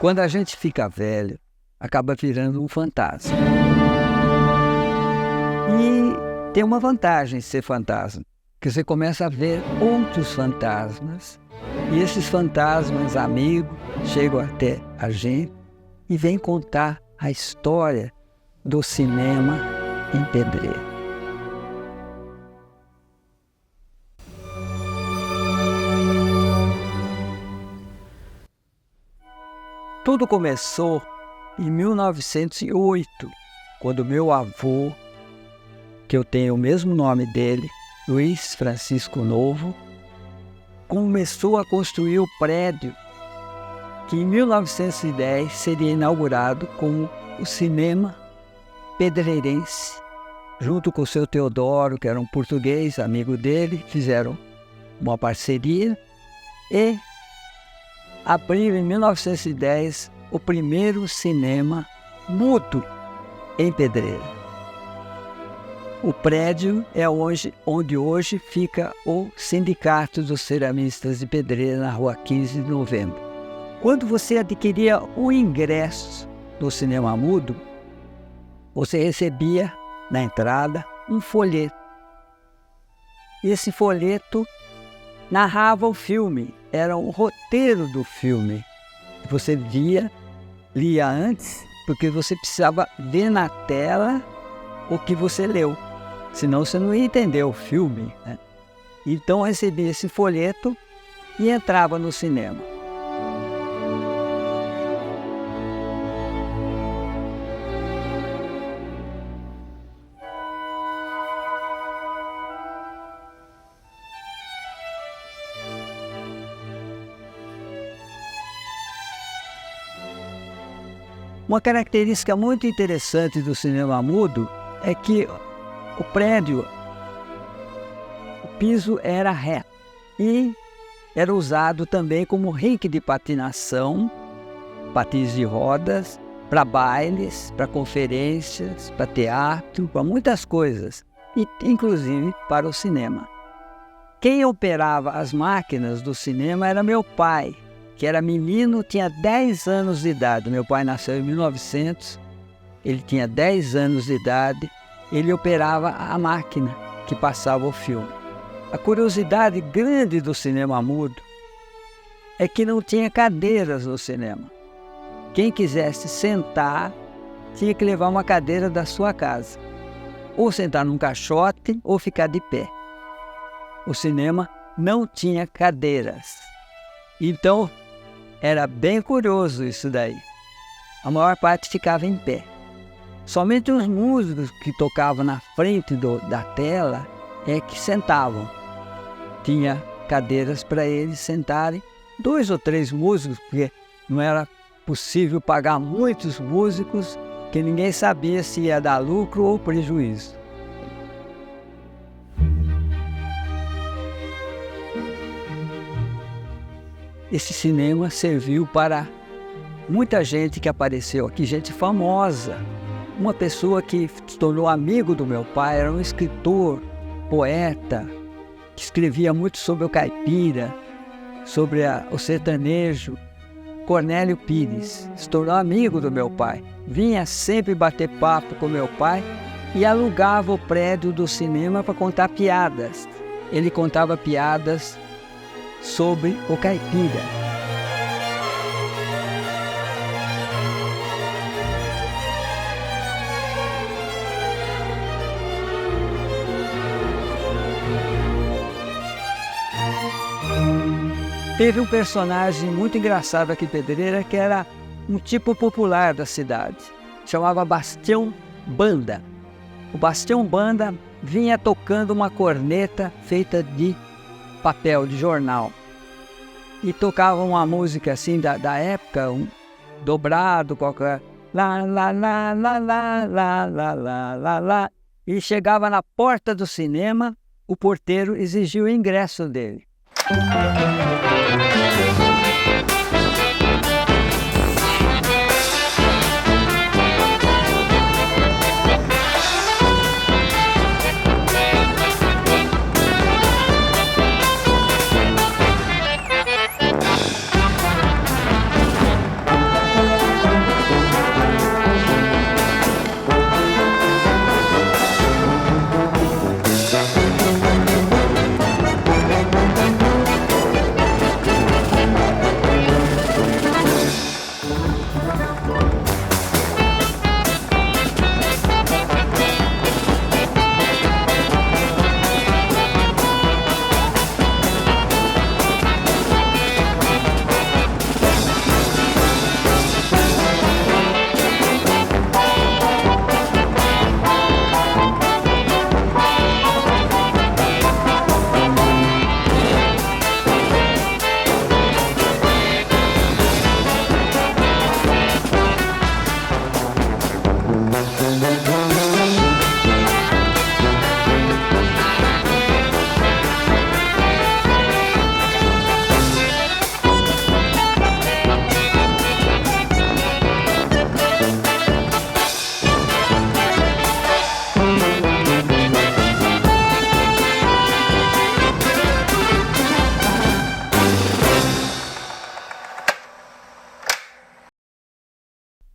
Quando a gente fica velho, acaba virando um fantasma. E tem uma vantagem de ser fantasma, que você começa a ver outros fantasmas, e esses fantasmas amigos chegam até a gente e vêm contar a história do cinema em Pedreira. Tudo começou em 1908, quando meu avô, que eu tenho o mesmo nome dele, Luiz Francisco Novo, começou a construir o prédio que em 1910 seria inaugurado como o Cinema Pedreirense. Junto com o seu Teodoro, que era um português, amigo dele, fizeram uma parceria e abriu em 1910 o primeiro cinema mudo em Pedreira. O prédio é onde hoje fica o Sindicato dos Ceramistas de Pedreira, na rua 15 de novembro. Quando você adquiria o ingresso do cinema mudo, você recebia na entrada um folheto. E esse folheto narrava o filme, era o roteiro do filme. Você lia antes, porque você precisava ver na tela o que você leu, senão você não ia entender o filme, né? Então eu recebia esse folheto e entrava no cinema. Uma característica muito interessante do cinema mudo é que o prédio, o piso era reto e era usado também como rink de patinação, patins de rodas, para bailes, para conferências, para teatro, para muitas coisas, e inclusive para o cinema. Quem operava as máquinas do cinema era meu pai, que era menino, tinha 10 anos de idade. Meu pai nasceu em 1900, ele tinha 10 anos de idade, ele operava a máquina que passava o filme. A curiosidade grande do cinema mudo é que não tinha cadeiras no cinema. Quem quisesse sentar, tinha que levar uma cadeira da sua casa, ou sentar num caixote ou ficar de pé. O cinema não tinha cadeiras. Então, era bem curioso isso daí. A maior parte ficava em pé. Somente os músicos que tocavam na frente da tela é que sentavam. Tinha cadeiras para eles sentarem, 2 ou 3 músicos, porque não era possível pagar muitos músicos, que ninguém sabia se ia dar lucro ou prejuízo. Esse cinema serviu para muita gente que apareceu aqui, gente famosa. Uma pessoa que se tornou amigo do meu pai, era um escritor, poeta, que escrevia muito sobre o caipira, sobre o sertanejo. Cornélio Pires se tornou amigo do meu pai. Vinha sempre bater papo com meu pai e alugava o prédio do cinema para contar piadas. Ele contava piadas sobre o caipira. Teve um personagem muito engraçado aqui em Pedreira, que era um tipo popular da cidade. Chamava Bastião Banda. O Bastião Banda vinha tocando uma corneta feita de papel de jornal e tocava uma música assim da época, um dobrado qualquer, lá lá lá lá lá lá lá lá lá lá, e chegava na porta do cinema, o porteiro exigia o ingresso dele.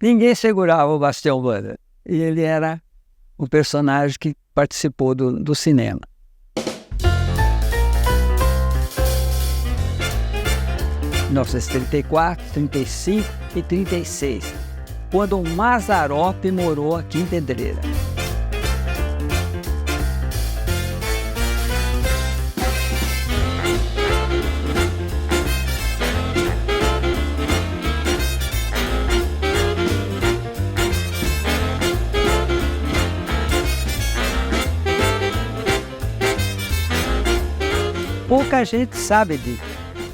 ninguém segurava o Bastião Wanda. E ele era um personagem que participou do cinema. Em 1934, 35 e 36, quando o Mazzaropi morou aqui em Pedreira. Pouca gente sabe disso.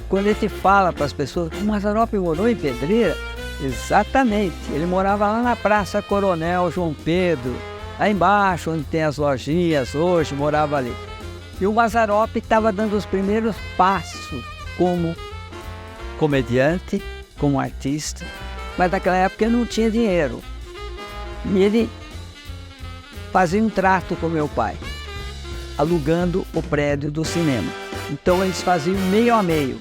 Quando a gente fala para as pessoas, o Mazzaropi morou em Pedreira, exatamente, ele morava lá na Praça Coronel João Pedro, lá embaixo, onde tem as lojinhas hoje, morava ali. E o Mazzaropi estava dando os primeiros passos como comediante, como artista, mas naquela época ele não tinha dinheiro. E ele fazia um trato com meu pai, alugando o prédio do cinema. Então eles faziam meio a meio.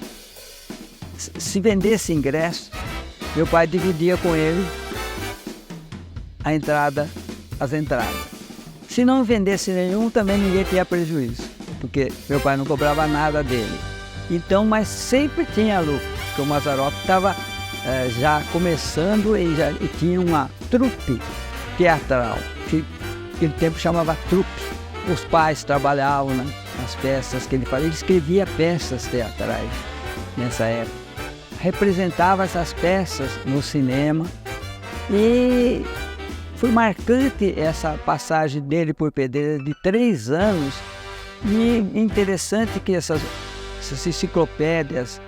Se vendesse ingresso, meu pai dividia com ele as entradas. Se não vendesse nenhum, também ninguém tinha prejuízo, porque meu pai não cobrava nada dele. Então, mas sempre tinha lucro, porque o Mazzaropi estava já começando e tinha uma trupe teatral, que naquele tempo chamava trupe. Os pais trabalhavam nas peças que ele fazia, ele escrevia peças teatrais nessa época. Representava essas peças no cinema e foi marcante essa passagem dele por Pedreira de 3 anos. E interessante que essas enciclopédias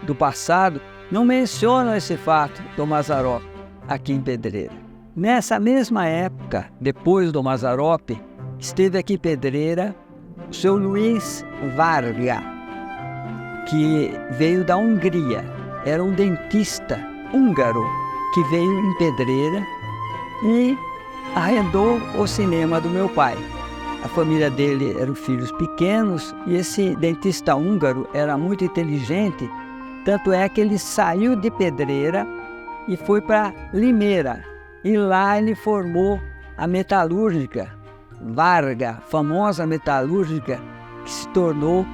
do passado não mencionam esse fato do Mazzaropi aqui em Pedreira. Nessa mesma época, depois do Mazzaropi, esteve aqui em Pedreira o seu Luís Varga, que veio da Hungria. Era um dentista húngaro que veio em Pedreira e arrendou o cinema do meu pai. A família dele eram filhos pequenos e esse dentista húngaro era muito inteligente, tanto é que ele saiu de Pedreira e foi para Limeira. E lá ele formou a metalúrgica Varga, famosa metalúrgica, que se tornou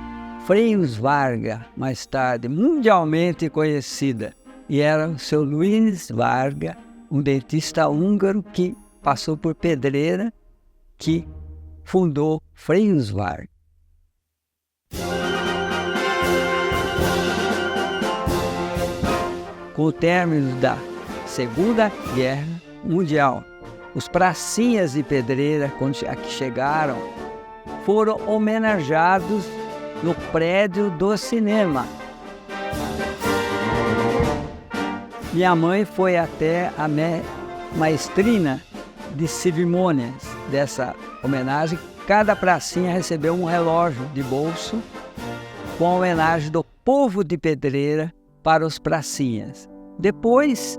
Freios Varga, mais tarde, mundialmente conhecida. E era o seu Luís Varga, um dentista húngaro que passou por Pedreira, que fundou Freios Varga. Com o término da Segunda Guerra Mundial, os pracinhas de Pedreira, quando aqui chegaram, foram homenageados no prédio do cinema. Minha mãe foi até a maestrina de cerimônias dessa homenagem. Cada pracinha recebeu um relógio de bolso com a homenagem do povo de Pedreira para os pracinhas. Depois,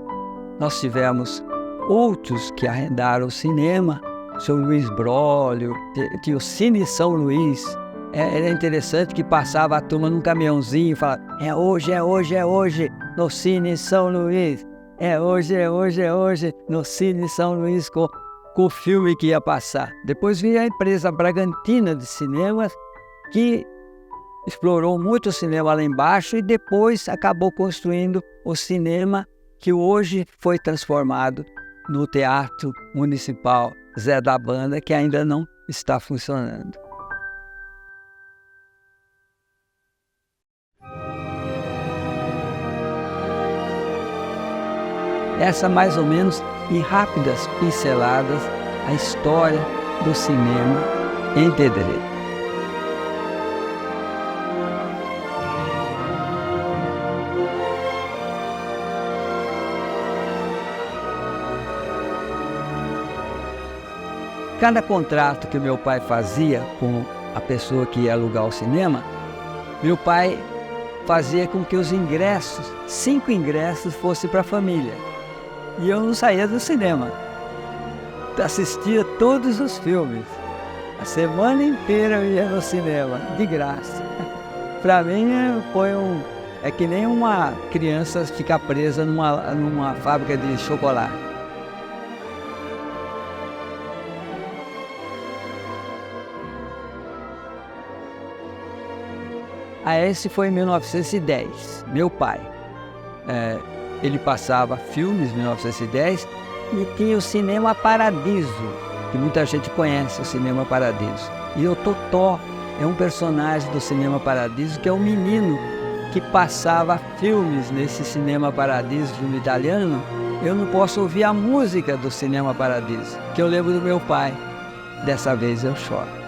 nós tivemos outros que arrendaram o cinema, o seu Luiz Brolio, tinha o Cine São Luís. Era interessante que passava a turma num caminhãozinho e falava: é hoje, é hoje, é hoje, no Cine São Luís. É hoje, é hoje, é hoje, no Cine São Luís, com o filme que ia passar. Depois veio a empresa Bragantina de Cinemas, que explorou muito o cinema lá embaixo e depois acabou construindo o cinema que hoje foi transformado no Teatro Municipal Zé da Banda, que ainda não está funcionando. Essa mais ou menos em rápidas pinceladas a história do cinema em Pedreira. Cada contrato que meu pai fazia com a pessoa que ia alugar o cinema, meu pai fazia com que os ingressos, 5 ingressos, fossem para a família. E eu não saía do cinema. Assistia todos os filmes. A semana inteira eu ia no cinema, de graça. Para mim é que nem uma criança ficar presa numa fábrica de chocolate. Esse foi em 1910. Meu pai, ele passava filmes em 1910 e tinha o Cinema Paradiso, que muita gente conhece, o Cinema Paradiso. E o Totó é um personagem do Cinema Paradiso, que é um menino que passava filmes nesse Cinema Paradiso, filme italiano. Eu não posso ouvir a música do Cinema Paradiso, que eu lembro do meu pai. Dessa vez eu choro.